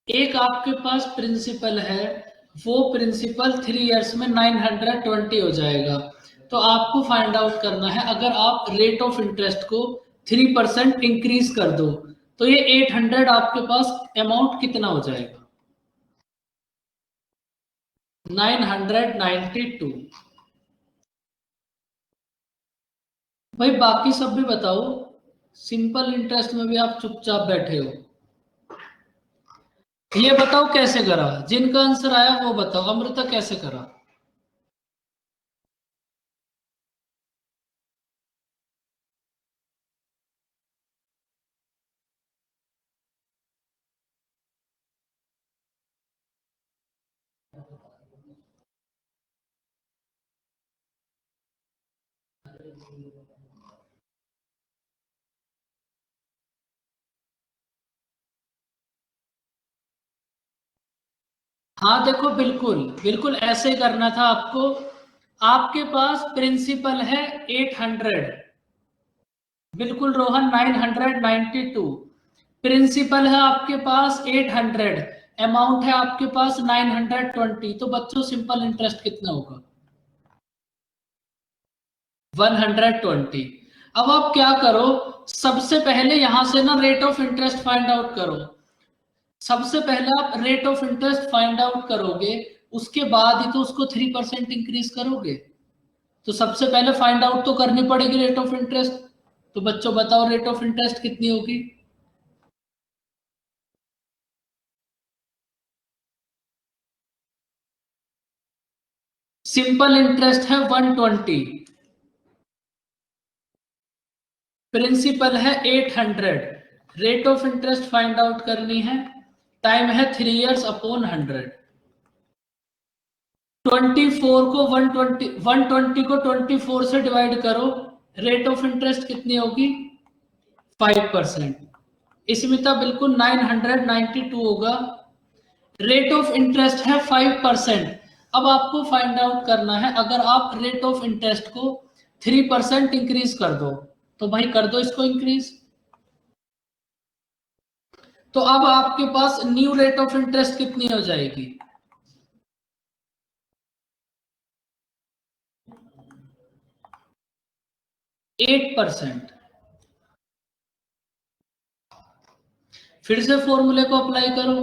एक आपके पास प्रिंसिपल है, वो प्रिंसिपल 3 इयर्स में 920 हो जाएगा। तो आपको फाइंड आउट करना है, अगर आप रेट ऑफ इंटरेस्ट को 3% इंक्रीज कर दो तो ये 800 आपके पास अमाउंट कितना हो जाएगा? 992। भाई बाकी सब भी बताओ, सिंपल इंटरेस्ट में भी आप चुपचाप बैठे हो। ये बताओ कैसे करा, जिनका आंसर आया वो बताओ। अमृता कैसे करा? हाँ देखो, बिल्कुल बिल्कुल ऐसे ही करना था आपको। आपके पास प्रिंसिपल है 800, बिल्कुल रोहन 992। प्रिंसिपल है आपके पास 800, अमाउंट है आपके पास 920। तो बच्चों सिंपल इंटरेस्ट कितना होगा? 120। अब आप क्या करो, सबसे पहले यहां से ना rate of interest find out करो। सबसे पहले आप rate of interest find out करोगे, उसके बाद ही तो उसको 3% इंक्रीज करोगे। तो सबसे पहले फाइंड आउट तो करनी पड़ेगी रेट ऑफ इंटरेस्ट। तो बच्चों बताओ रेट ऑफ इंटरेस्ट कितनी होगी? सिंपल इंटरेस्ट है 120, प्रिंसिपल है 800, rate of interest find out करनी है, टाइम है 3 इयर्स अपॉन 100। 24 को 120 को 24 से डिवाइड करो, रेट ऑफ इंटरेस्ट कितनी होगी? 5%। स्मिता बिल्कुल 992 होगा। रेट ऑफ इंटरेस्ट है 5%। अब आपको फाइंड आउट करना है, अगर आप रेट ऑफ इंटरेस्ट को 3% इंक्रीज कर दो, तो भाई कर दो इसको इंक्रीज। तो अब आपके पास न्यू रेट ऑफ इंटरेस्ट कितनी हो जाएगी? 8%। फिर से फॉर्मूले को अप्लाई करो,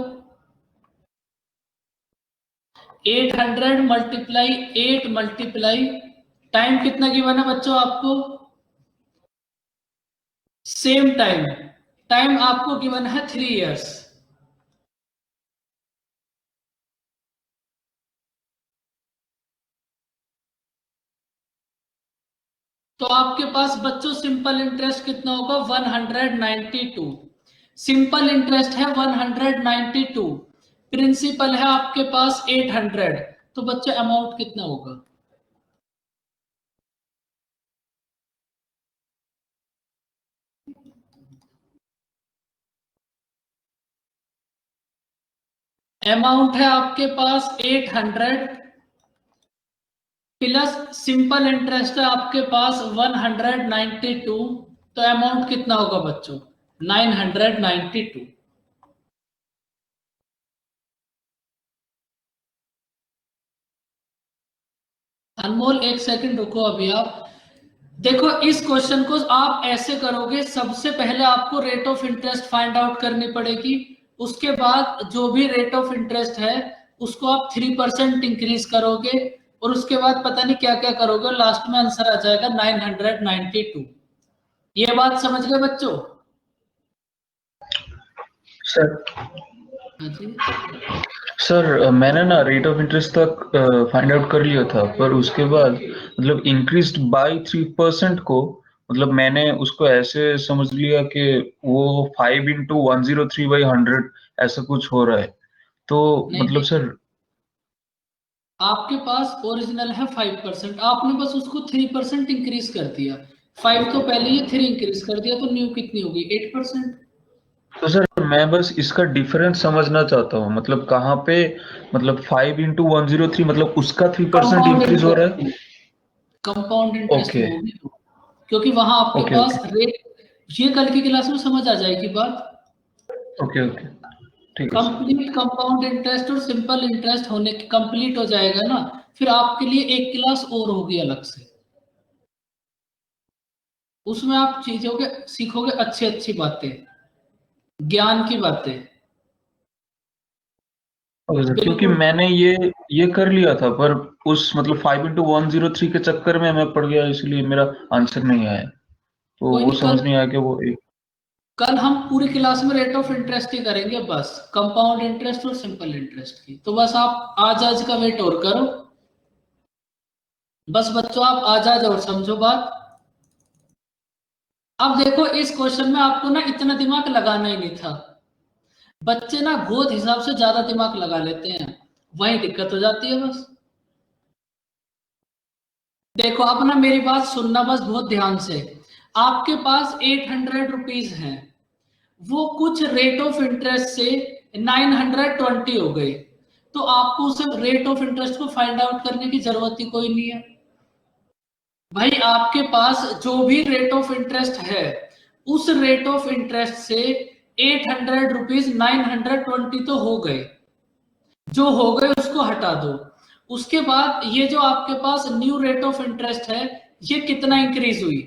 800 मल्टीप्लाई 8 मल्टीप्लाई टाइम कितना गिवन है बच्चों आपको, सेम टाइम आपको गिवन है 3 इयर्स। तो आपके पास बच्चों सिंपल इंटरेस्ट कितना होगा, 192। सिंपल इंटरेस्ट है 192, प्रिंसिपल है आपके पास 800, तो बच्चों अमाउंट कितना होगा, अमाउंट है आपके पास 800 प्लस सिंपल इंटरेस्ट है आपके पास 192, तो अमाउंट कितना होगा बच्चों, 992। अनमोल एक सेकंड रुको, अभी आप देखो इस क्वेश्चन को आप ऐसे करोगे, सबसे पहले आपको rate of interest find out करनी पड़ेगी, उसके बाद जो भी रेट ऑफ इंटरेस्ट है उसको आप 3% इंक्रीज करोगे, और उसके बाद पता नहीं क्या क्या करोगे, लास्ट में आंसर आ जाएगा 992। ये बात समझ गए बच्चों? सर हाँ जी। सर मैंने ना रेट ऑफ इंटरेस्ट तक फाइंड आउट कर लिया था, पर उसके बाद मतलब इंक्रीज्ड बाय 3% को मतलब मैंने उसको ऐसे समझ लिया कि वो 5 into 103/100 ऐसा कुछ हो रहा है, तो नहीं, मतलब सर आपके पास ओरिजिनल है 5%, आपने बस उसको 3% इंक्रीज कर दिया, 5 तो पहले ही 3 इंक्रीज कर दिया, तो न्यू कितनी होगी, 8%। तो सर मैं बस इसका डिफरेंस समझना चाहता हूँ, मतलब कहाँ पे मतलब 5 into 103 मतलब उसका 3% कंपाउंड इंक्रीज हो रहा है। इंटरेस्ट, कंपाउंड इंटरेस्ट ओके में होगी, क्योंकि वहां आपके ओके पास ओके रेट, ये कल की क्लास में समझ आ जाएगी बात। ओके ओके ठीक है सर। कंप्लीट कंपाउंड इंटरेस्ट और सिंपल इंटरेस्ट होने के कंप्लीट हो जाएगा ना, फिर आपके लिए एक क्लास और होगी अलग से, उसमें आप चीजों के सीखोगे, अच्छी अच्छी बातें, ज्ञान की बातें। ओके सर, क्योंकि बिल्कुल, मैंने ये कर लिया था, पर उस मतलब 5 into 103 के चक्कर में मैं पड़ गया, इसलिए मेरा आंसर नहीं आया, तो कोई वो नहीं, समझ नहीं आया कि वो एक कल हम पूरी क्लास में रेट ऑफ इंटरेस्ट ही करेंगे, बस कंपाउंड इंटरेस्ट और सिंपल इंटरेस्ट की, तो बस आप आज का वेट और करो, बस बच्चों आप आज और समझो बात। अब देखो इस क्वेश्चन में आपको ना इतना दिमाग लगाना ही नहीं था, बच्चे ना गोद हिसाब से ज्यादा दिमाग लगा लेते हैं, वही दिक्कत हो जाती है बस। देखो अब ना मेरी बात सुनना बस बहुत ध्यान से, आपके पास 800 रुपीज है, वो कुछ रेट ऑफ इंटरेस्ट से 920 हो गए, तो आपको उस रेट ऑफ इंटरेस्ट को फाइंड आउट करने की जरूरत ही कोई नहीं है भाई, आपके पास जो भी रेट ऑफ इंटरेस्ट है, उस रेट ऑफ इंटरेस्ट से 800 रुपीज 920 तो हो गए, जो हो गए उसको हटा दो, उसके बाद ये जो आपके पास न्यू रेट ऑफ इंटरेस्ट है, ये कितना इंक्रीज हुई,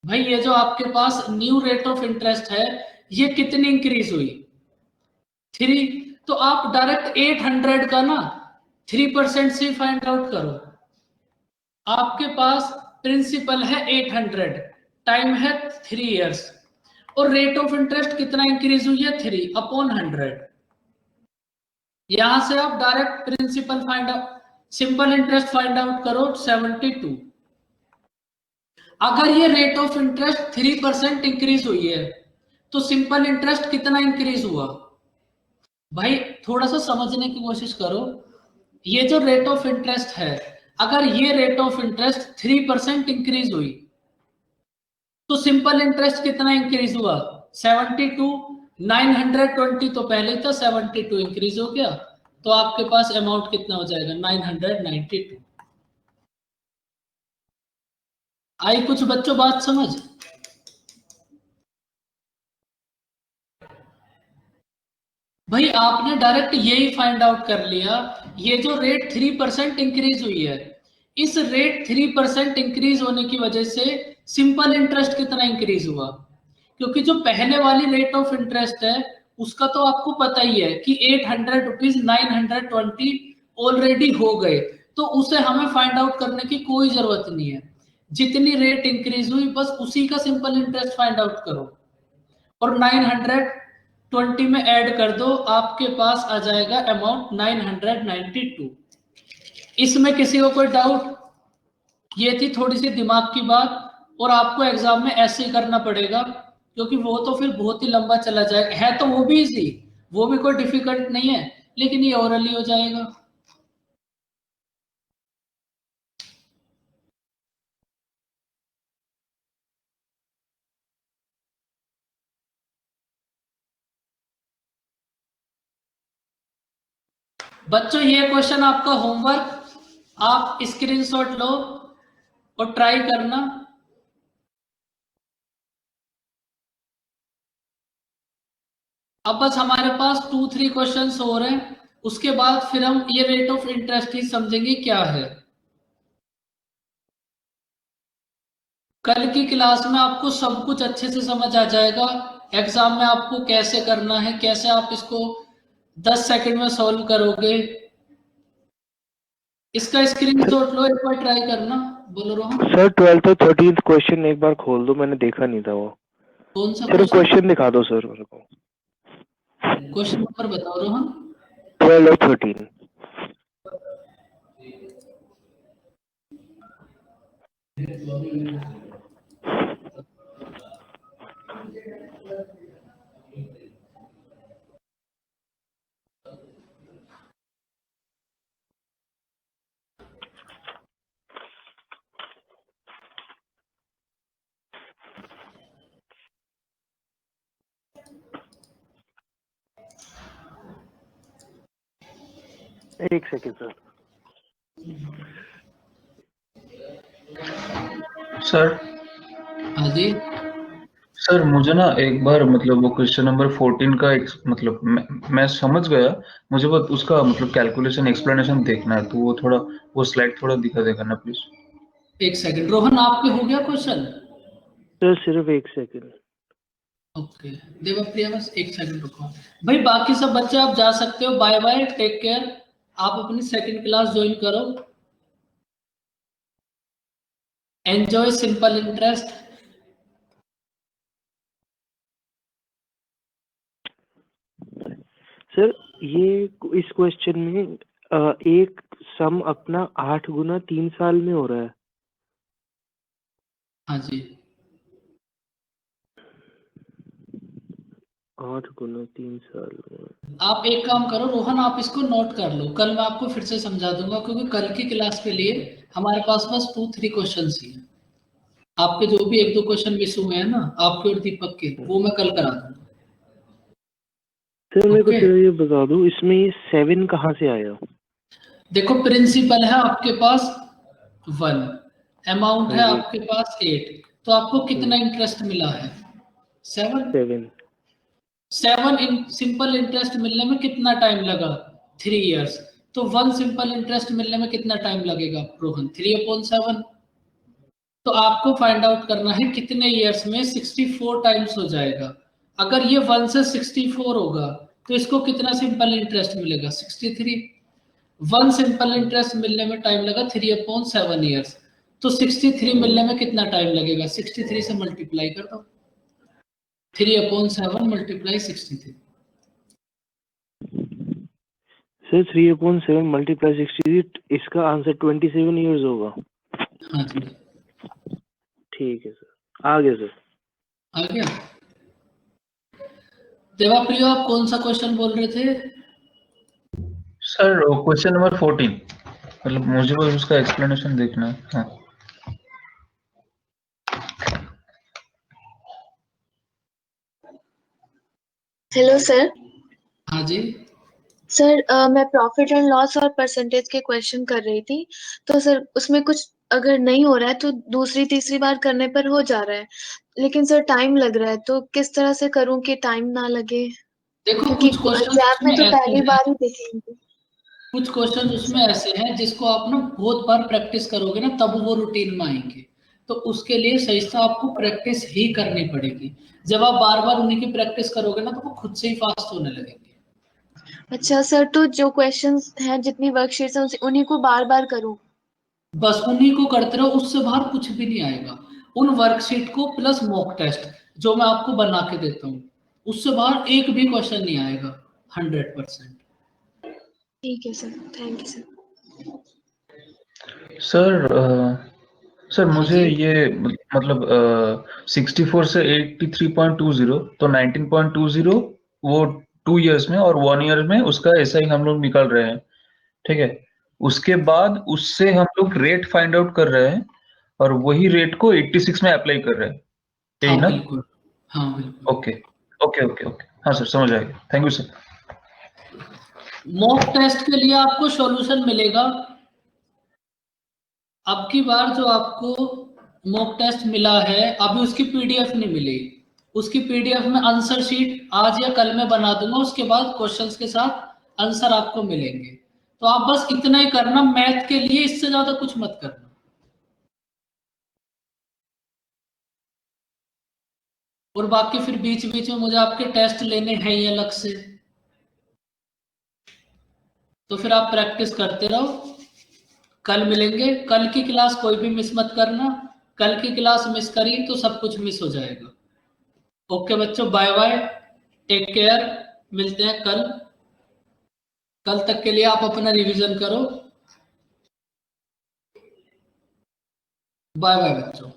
भाई ये जो आपके पास न्यू रेट ऑफ इंटरेस्ट है, ये कितनी इंक्रीज हुई, 3, तो आप डायरेक्ट 800 का ना 3% से फाइंड आउट करो, आपके पास प्रिंसिपल है 800, टाइम है 3 इयर्स, और रेट ऑफ इंटरेस्ट कितना इंक्रीज हुई है, 3/100। यहां से आप direct principal find out, simple interest find out करो 72। अगर ये रेट ऑफ इंटरेस्ट 3% इंक्रीज हुई है, तो सिंपल इंटरेस्ट कितना इंक्रीज हुआ, भाई थोड़ा सा समझने की कोशिश करो, ये जो रेट ऑफ इंटरेस्ट है, अगर ये रेट ऑफ इंटरेस्ट 3% इंक्रीज हुई, तो सिंपल इंटरेस्ट कितना इंक्रीज हुआ, 72, 920 तो पहले था, 72 इंक्रीज हो गया, तो आपके पास अमाउंट कितना हो जाएगा, 992। आई कुछ बच्चों बात समझ? भाई आपने डायरेक्ट यही फाइंड आउट कर लिया, ये जो रेट 3% इंक्रीज हुई है, इस रेट 3% इंक्रीज होने की वजह से सिंपल इंटरेस्ट कितना इंक्रीज हुआ, क्योंकि जो पहले वाली रेट ऑफ इंटरेस्ट है उसका तो आपको पता ही है कि 800 रुपीज 920 ऑलरेडी हो गए, तो उसे हमें फाइंड आउट करने की कोई जरूरत नहीं है। जितनी रेट इंक्रीज हुई बस उसी का सिंपल इंटरेस्ट फाइंड आउट करो और 920 में ऐड कर दो, आपके पास आ जाएगा अमाउंट 992। इसमें किसी को कोई डाउट? ये थी थोड़ी सी दिमाग की बात, और आपको एग्जाम में ऐसे ही करना पड़ेगा क्योंकि वो तो फिर बहुत ही लंबा चला जाएगा। है तो वो भी इजी, वो भी कोई डिफिकल्ट नहीं है, लेकिन ये ओरली हो जाएगा। बच्चों ये क्वेश्चन आपका होमवर्क, आप स्क्रीनशॉट लो और ट्राई करना। अब बस हमारे पास 2-3 क्वेश्चंस और हैं, उसके बाद फिर हम ये रेट ऑफ इंटरेस्ट ही समझेंगे क्या है। कल की क्लास में आपको सब कुछ अच्छे से समझ आ जाएगा, एग्जाम में आपको कैसे करना है, कैसे आप इसको 10 सेकंड में सॉल्व करोगे। इसका स्क्रीनशॉट लो, एक बार ट्राई करना। बोलो रोहन। सर 12th और 13th क्वेश्चन एक बार खोल दो, मैंने देखा नहीं था वो। कौन सा सिर्फ क्वेश्चन दिखा दो सर मेरे को। क्वेश्चन नंबर बताओ रोहन। 12 और 13। एक सेकंड सर। सर हाँ जी। सर मुझे ना एक बार मतलब वो क्वेश्चन नंबर 14 का मतलब मैं समझ गया, मुझे बस उसका मतलब कैलकुलेशन एक्सप्लेनेशन देखना है, तो वो थोड़ा वो स्लाइड थोड़ा दिखा देगा ना प्लीज। एक सेकंड रोहन, आपके हो गया क्वेश्चन? सर सिर्फ एक सेकंड। ओके देवप्रिया, बस एक सेकंड रुको भाई। बाकी सब बच्चे आप जा सकते हो, बाय बाय, टेक केयर। आप अपनी सेकंड क्लास ज्वाइन करो। Enjoy simple interest. सर ये इस क्वेश्चन में एक सम अपना 8 गुना 3 साल में हो रहा है। हाँ जी। 8 गुना 3 साल में। आप एक काम करो रोहन, आप इसको नोट कर लो, कल मैं आपको फिर से समझा दूंगा, क्योंकि कल की क्लास के लिए हमारे पास बस 2-3 क्वेश्चन ही हैं। आपके जो भी 1-2 क्वेश्चन मिस हुए हैं ना, आपके और दीपक के, वो मैं कल करा दूंगा। सर मेरे को ओके? सिर्फ ये बता दो, इसमें ये 7 कहाँ से आया? देखो प्रिंसिपल है आपके पास 1, अमाउंट है हाँ जी। आपके पास 8, तो आपको कितना इंटरेस्ट मिला है? 7। 7। 7 सिंपल इंटरेस्ट मिलने में कितना टाइम लगा? 3 इयर्स। तो 1 सिंपल इंटरेस्ट मिलने में कितना टाइम लगेगा रोहन? 3/7। तो आपको फाइंड आउट करना है कितने इयर्स में 64 टाइम्स हो जाएगा। अगर ये 1 से 64 होगा तो इसको कितना सिंपल इंटरेस्ट मिलेगा? 63। 1 सिंपल इंटरेस्ट मिलने में टाइम लगा 3/7 इयर्स, तो 63 मिलने में कितना टाइम लगेगा? 63 से मल्टीप्लाई कर दो। 3/7 मल्टीप्लाई 63। सर 3/7 मल्टीप्लाई 60, इसका आंसर 27 इयर्स होगा। हाँ जी। ठीक है सर, आ गया सर। आ गया। देवाप्रियो आप कौन सा क्वेश्चन बोल रहे थे? सर क्वेश्चन नंबर 14, मतलब मुझे बस उसका एक्सप्लेनेशन देखना है। हाँ हेलो सर। हाँ जी। सर मैं प्रॉफिट एंड लॉस और परसेंटेज के क्वेश्चन कर रही थी, तो सर उसमें कुछ अगर नहीं हो रहा है तो दूसरी तीसरी बार करने पर हो जा रहा है, लेकिन सर टाइम लग रहा है, तो किस तरह से करूं कि टाइम ना लगे, देखो क्योंकि कुछ क्वेश्चन एग्जाम में उसमें तो ऐसे पहली हैं, बार ही देखेंगे। कुछ क्वेश्चन उसमें ऐसे हैं जिसको आप ना बहुत बार प्रैक्टिस करोगे ना तब वो रूटीन में आएंगे, तो उसके लिए सही से आपको प्रैक्टिस ही करनी पड़ेगी। जब आप बार बार उन्हीं की प्रैक्टिस करोगे ना तो वो खुद से ही फास्ट होने लगेंगे। अच्छा सर, तो जो क्वेश्चंस हैं, जितनी वर्कशीट्स हैं, उन्हीं को बार बार करूं? बस उन्हीं को करते रहो, उससे बाहर कुछ भी नहीं आएगा। उन वर्कशीट को प्लस मॉक टेस्ट जो मैं आपको बना के देता हूँ, उससे बाहर एक भी क्वेश्चन नहीं आएगा 100%। ठीक है sir, thank you sir. Sir हाँ मुझे जी। ये मतलब 64 से 83.20 तो 19.20 वो 2 इयर्स में और 1 ईयर में उसका ऐसा ही हम लोग निकाल रहे हैं, ठीक है। उसके बाद उससे हम लोग रेट फाइंड आउट कर रहे हैं और वही रेट को 86 में अप्लाई कर रहे हैं, यही हाँ ना? बिल्कुल, हाँ बिल्कुल। ओके ओके ओके ओके, हाँ सर समझ आएगा, thank you sir. Mock test के लिए आपको सॉल्यूशन मिलेगा। अब की बार जो आपको मॉक टेस्ट मिला है अभी उसकी पीडीएफ नहीं मिली, उसकी पीडीएफ में आंसर शीट आज या कल में बना दूंगा, उसके बाद क्वेश्चंस के साथ आंसर आपको मिलेंगे। तो आप बस इतना ही करना मैथ के लिए, इससे ज्यादा कुछ मत करना। और बाकी फिर बीच बीच में मुझे आपके टेस्ट लेने हैं ही अलग से, तो फिर आप प्रैक्टिस करते रहो। कल मिलेंगे, कल की क्लास कोई भी मिस मत करना, कल की क्लास मिस करी तो सब कुछ मिस हो जाएगा। ओके बच्चों, बाय बाय, टेक केयर, मिलते हैं कल। कल तक के लिए आप अपना रिवीजन करो। बाय बाय बच्चों।